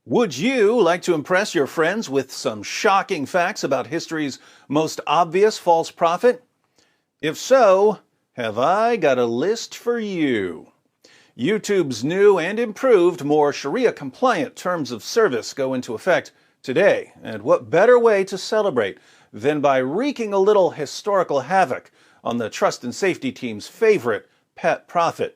Would you like to impress your friends with some shocking facts about history's most obvious false prophet? If so, have I got a list for you. YouTube's new and improved, more Sharia-compliant terms of service go into effect today, and what better way to celebrate than by wreaking a little historical havoc on the trust and safety team's favorite pet prophet.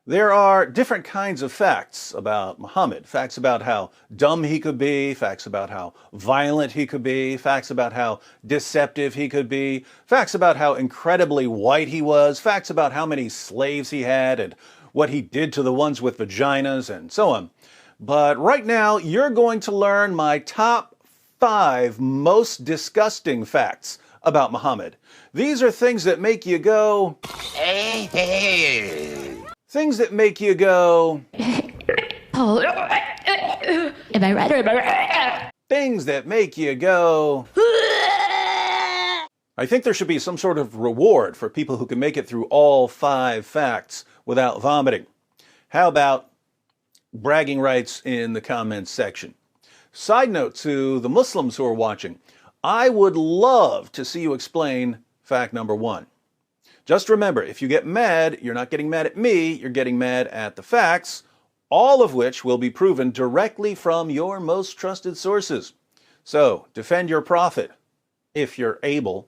There are different kinds of facts about Muhammad. Facts about how dumb he could be, facts about how violent he could be, facts about how deceptive he could be, facts about how incredibly white he was, facts about how many slaves he had and what he did to the ones with vaginas and so on. But right now, you're going to learn my top 5 most disgusting facts about Muhammad. These are things that make you go... Things that make you go... Oh, am I right or am I right? Things that make you go... I think there should be some sort of reward for people who can make it through all 5 facts without vomiting. How about bragging rights in the comments section? Side note to the Muslims who are watching, I would love to see you explain fact number 1. Just remember, if you get mad, you're not getting mad at me, you're getting mad at the facts, all of which will be proven directly from your most trusted sources. So, defend your prophet, if you're able.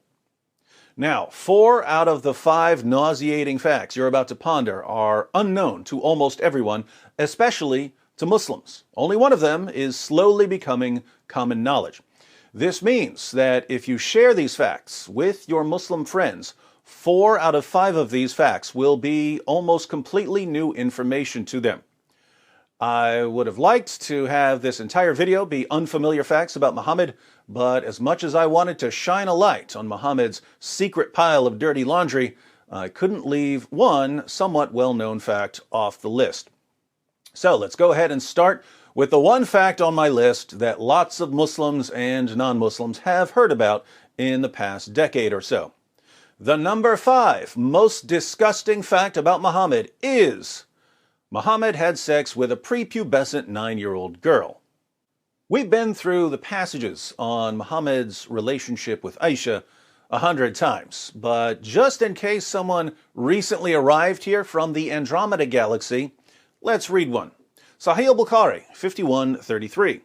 Now, 4 out of the 5 nauseating facts you're about to ponder are unknown to almost everyone, especially to Muslims. Only one of them is slowly becoming common knowledge. This means that if you share these facts with your Muslim friends, 4 out of 5 of these facts will be almost completely new information to them. I would have liked to have this entire video be unfamiliar facts about Muhammad, but as much as I wanted to shine a light on Muhammad's secret pile of dirty laundry, I couldn't leave one somewhat well-known fact off the list. So let's go ahead and start with the one fact on my list that lots of Muslims and non-Muslims have heard about in the past decade or so. The number 5 most disgusting fact about Muhammad is Muhammad had sex with a prepubescent 9-year-old girl. We've been through the passages on Muhammad's relationship with Aisha 100 times, but just in case someone recently arrived here from the Andromeda Galaxy, let's read one. Sahih al-Bukhari, 5133.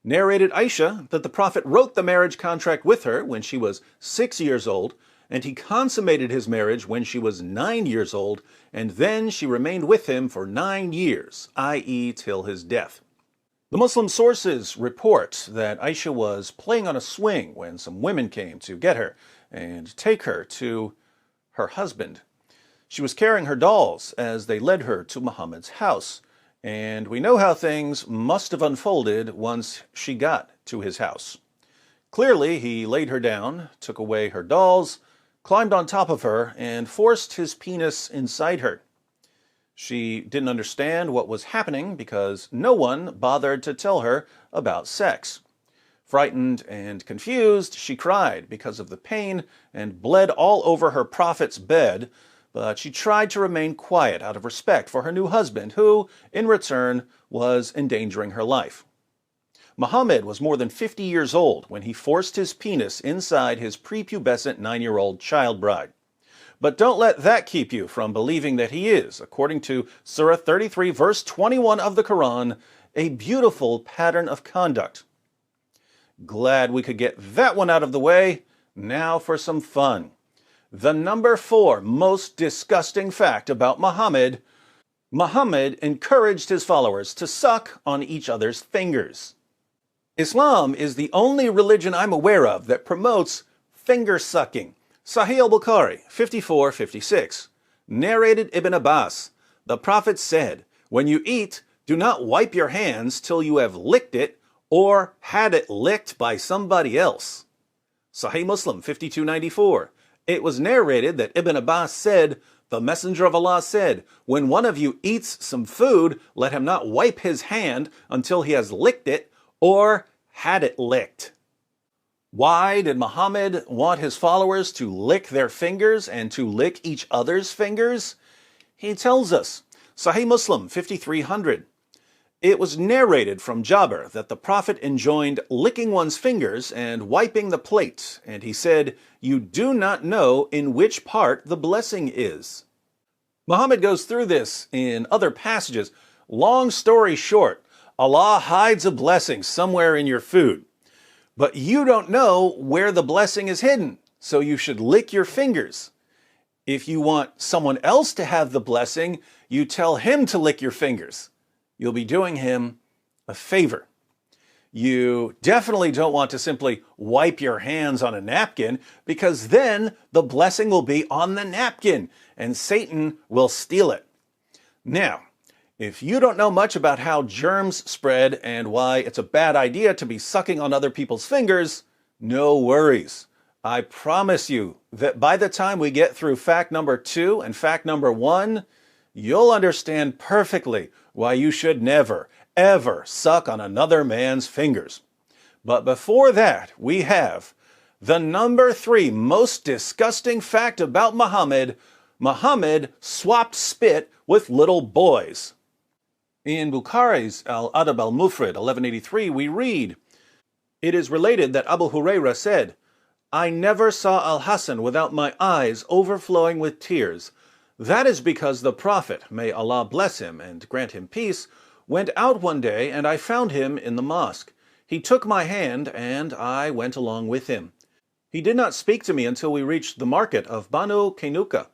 Narrated Aisha that the Prophet wrote the marriage contract with her when she was 6 years old, and he consummated his marriage when she was 9 years old, and then she remained with him for 9 years, i.e. till his death. The Muslim sources report that Aisha was playing on a swing when some women came to get her and take her to her husband. She was carrying her dolls as they led her to Muhammad's house, and we know how things must have unfolded once she got to his house. Clearly, he laid her down, took away her dolls, climbed on top of her, and forced his penis inside her. She didn't understand what was happening because no one bothered to tell her about sex. Frightened and confused, she cried because of the pain and bled all over her prophet's bed, but she tried to remain quiet out of respect for her new husband, who, in return, was endangering her life. Muhammad was more than 50 years old when he forced his penis inside his prepubescent 9-year-old child bride. But don't let that keep you from believing that he is, according to Surah 33, verse 21 of the Quran, a beautiful pattern of conduct. Glad we could get that one out of the way. Now for some fun. The number 4 most disgusting fact about Muhammad: Muhammad encouraged his followers to suck on each other's fingers. Islam is the only religion I'm aware of that promotes finger sucking. Sahih al-Bukhari, 5456. Narrated Ibn Abbas, the Prophet said, "When you eat, do not wipe your hands till you have licked it or had it licked by somebody else." Sahih Muslim, 5294. It was narrated that Ibn Abbas said, "The Messenger of Allah said, when one of you eats some food, let him not wipe his hand until he has licked it or had it licked." Why did Muhammad want his followers to lick their fingers and to lick each other's fingers? He tells us, Sahih Muslim 5300, It was narrated from Jabir that the Prophet enjoined licking one's fingers and wiping the plate, and he said, "You do not know in which part the blessing is." Muhammad goes through this in other passages. Long story short, Allah hides a blessing somewhere in your food, but you don't know where the blessing is hidden, so you should lick your fingers. If you want someone else to have the blessing, you tell him to lick your fingers. You'll be doing him a favor. You definitely don't want to simply wipe your hands on a napkin, because then the blessing will be on the napkin and Satan will steal it. Now, if you don't know much about how germs spread and why it's a bad idea to be sucking on other people's fingers, no worries. I promise you that by the time we get through fact number 2 and fact number 1, you'll understand perfectly why you should never, ever suck on another man's fingers. But before that, we have the number 3 most disgusting fact about Muhammad. Muhammad swapped spit with little boys. In Bukhari's Al-Adab al-Mufrad, 1183, we read, "It is related that Abu Huraira said, 'I never saw Al-Hasan without my eyes overflowing with tears. That is because the Prophet, may Allah bless him and grant him peace, went out one day and I found him in the mosque. He took my hand and I went along with him. He did not speak to me until we reached the market of Banu Kainuka.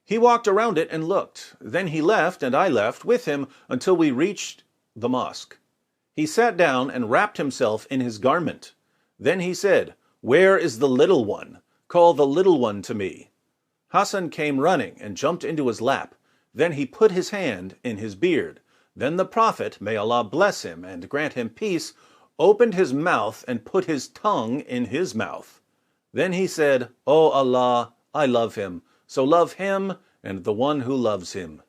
He walked around it and looked. Then he left and I left with him until we reached the mosque. He sat down and wrapped himself in his garment. Then he said, 'Where is the little one? Call the little one to me.' Hassan came running and jumped into his lap. Then he put his hand in his beard. Then the Prophet, may Allah bless him and grant him peace, opened his mouth and put his tongue in his mouth. Then he said, 'O Allah, I love him, so love him and the one who loves him.'"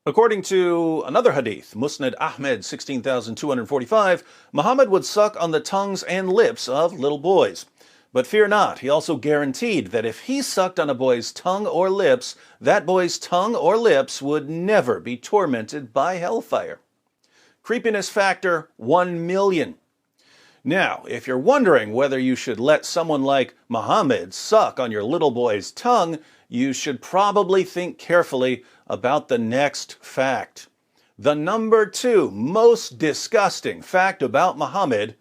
According to another hadith, Musnad Ahmed 16,245, Muhammad would suck on the tongues and lips of little boys. But fear not, he also guaranteed that if he sucked on a boy's tongue or lips, that boy's tongue or lips would never be tormented by hellfire. Creepiness factor 1,000,000. Now, if you're wondering whether you should let someone like Muhammad suck on your little boy's tongue, you should probably think carefully about the next fact. The number 2 most disgusting fact about Muhammad: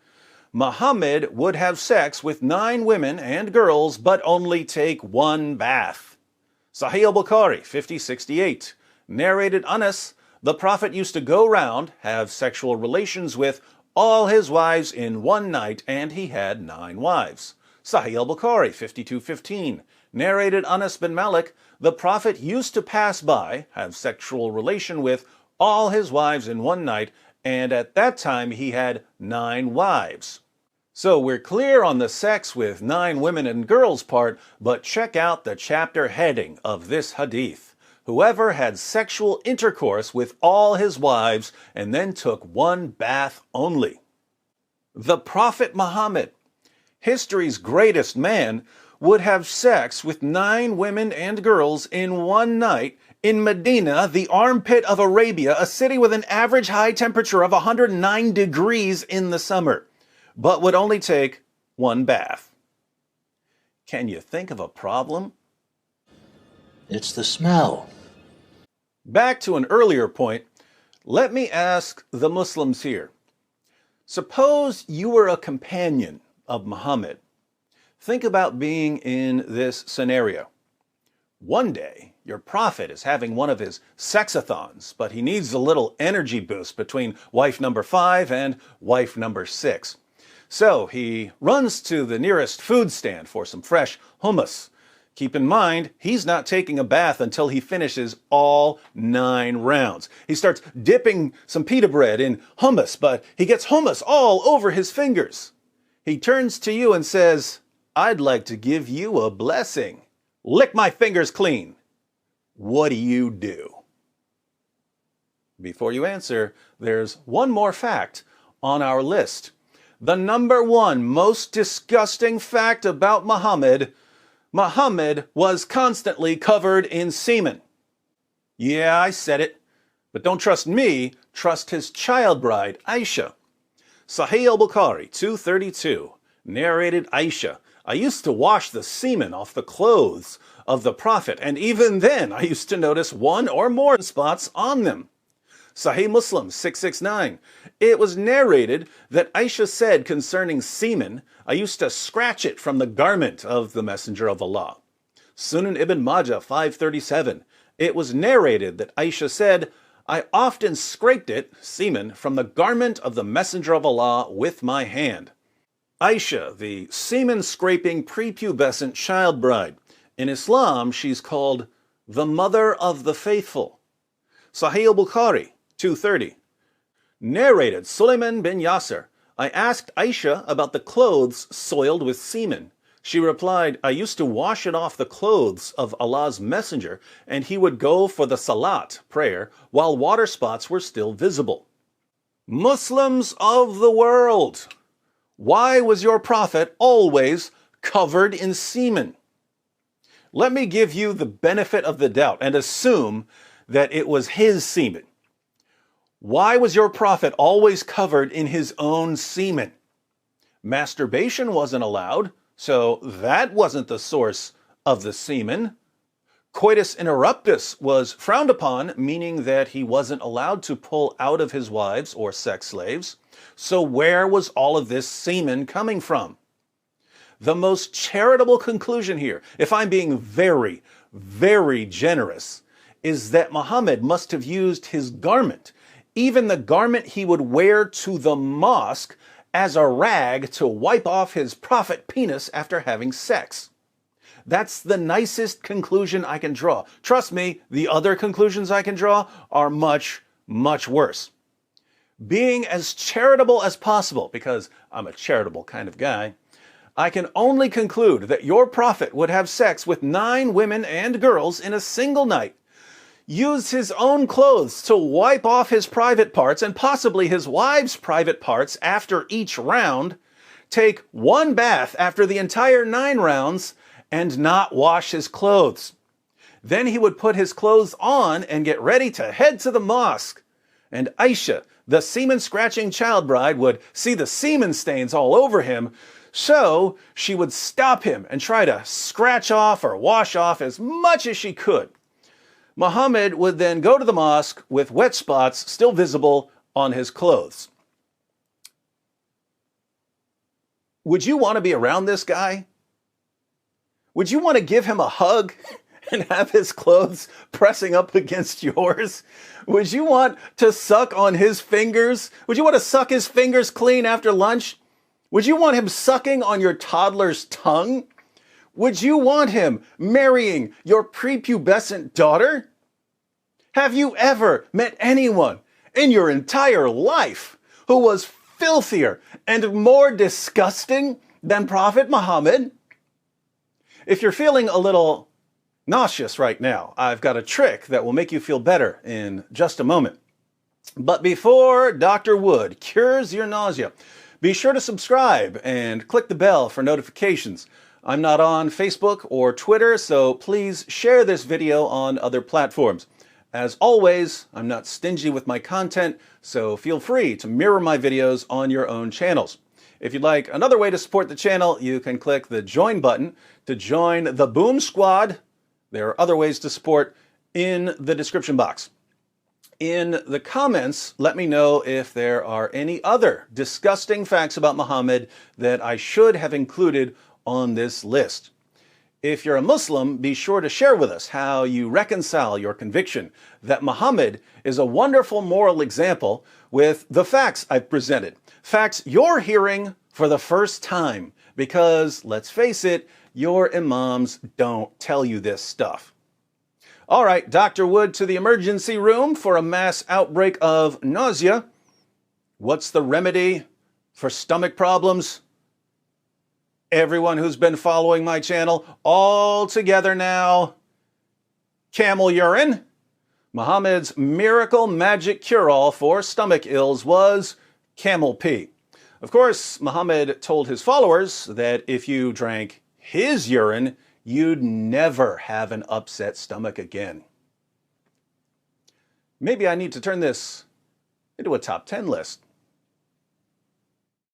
Muhammad would have sex with 9 women and girls, but only take 1 bath. Sahih al-Bukhari, 5068. Narrated Anas, the Prophet used to go round, have sexual relations with all his wives in one night, and he had 9 wives. Sahih al-Bukhari, 5215. Narrated Anas bin Malik, the Prophet used to pass by, have sexual relation with all his wives in one night, and at that time he had 9 wives. So we're clear on the sex with 9 women and girls part, but check out the chapter heading of this hadith. Whoever had sexual intercourse with all his wives and then took 1 bath only. The Prophet Muhammad, history's greatest man, would have sex with 9 women and girls in one night in Medina, the armpit of Arabia, a city with an average high temperature of 109 degrees in the summer, but would only take 1 bath. Can you think of a problem? It's the smell. Back to an earlier point, let me ask the Muslims here. Suppose you were a companion of Muhammad. Think about being in this scenario. One day, your prophet is having one of his sexathons, but he needs a little energy boost between wife number 5 and wife number 6. So he runs to the nearest food stand for some fresh hummus. Keep in mind, he's not taking a bath until he finishes all 9 rounds. He starts dipping some pita bread in hummus, but he gets hummus all over his fingers. He turns to you and says, "I'd like to give you a blessing. Lick my fingers clean." What do? Before you answer, there's one more fact on our list. The number 1 most disgusting fact about Muhammad: Muhammad was constantly covered in semen. Yeah, I said it. But don't trust me, trust his child bride, Aisha. Sahih al-Bukhari 232 narrated Aisha, I used to wash the semen off the clothes of the Prophet, and even then I used to notice one or more spots on them. Sahih Muslim 669. It was narrated that Aisha said concerning semen, I used to scratch it from the garment of the Messenger of Allah. Sunan Ibn Majah 537. It was narrated that Aisha said, I often scraped it, semen, from the garment of the Messenger of Allah with my hand. Aisha, the semen-scraping prepubescent child bride. In Islam, she's called the mother of the faithful. Sahih al-Bukhari 230. Narrated Sulaiman bin Yasser, I asked Aisha about the clothes soiled with semen. She replied, I used to wash it off the clothes of Allah's messenger, and he would go for the salat, prayer, while water spots were still visible. Muslims of the world, why was your prophet always covered in semen? Let me give you the benefit of the doubt and assume that it was his semen. Why was your prophet always covered in his own semen? Masturbation wasn't allowed, so that wasn't the source of the semen. Coitus interruptus was frowned upon, meaning that he wasn't allowed to pull out of his wives or sex slaves. So where was all of this semen coming from? The most charitable conclusion here, if I'm being very, very generous, is that Muhammad must have used his garment, even the garment he would wear to the mosque, as a rag to wipe off his prophet penis after having sex. That's the nicest conclusion I can draw. Trust me, the other conclusions I can draw are much, much worse. Being as charitable as possible, because I'm a charitable kind of guy, I can only conclude that your prophet would have sex with 9 women and girls in a single night, use his own clothes to wipe off his private parts and possibly his wives' private parts after each round, take 1 bath after the entire 9 rounds, and not wash his clothes. Then he would put his clothes on and get ready to head to the mosque. And Aisha, the semen-scratching child bride, would see the semen stains all over him, so she would stop him and try to scratch off or wash off as much as she could. Muhammad would then go to the mosque with wet spots still visible on his clothes. Would you want to be around this guy? Would you want to give him a hug and have his clothes pressing up against yours? Would you want to suck on his fingers? Would you want to suck his fingers clean after lunch? Would you want him sucking on your toddler's tongue? Would you want him marrying your prepubescent daughter? Have you ever met anyone in your entire life who was filthier and more disgusting than Prophet Muhammad? If you're feeling a little nauseous right now, I've got a trick that will make you feel better in just a moment. But before Dr. Wood cures your nausea, be sure to subscribe and click the bell for notifications. I'm not on Facebook or Twitter, so please share this video on other platforms. As always, I'm not stingy with my content, so feel free to mirror my videos on your own channels. If you'd like another way to support the channel, you can click the join button to join the Boom Squad. There are other ways to support in the description box. In the comments, let me know if there are any other disgusting facts about Muhammad that I should have included on this list. If you're a Muslim, be sure to share with us how you reconcile your conviction that Muhammad is a wonderful moral example with the facts I've presented. Facts you're hearing for the first time, because, let's face it, your imams don't tell you this stuff. All right, Dr. Wood to the emergency room for a mass outbreak of nausea. What's the remedy for stomach problems? Everyone who's been following my channel, all together now. Camel urine. Muhammad's miracle magic cure-all for stomach ills was camel pee. Of course, Muhammad told his followers that if you drank his urine, you'd never have an upset stomach again. Maybe I need to turn this into a top 10 list.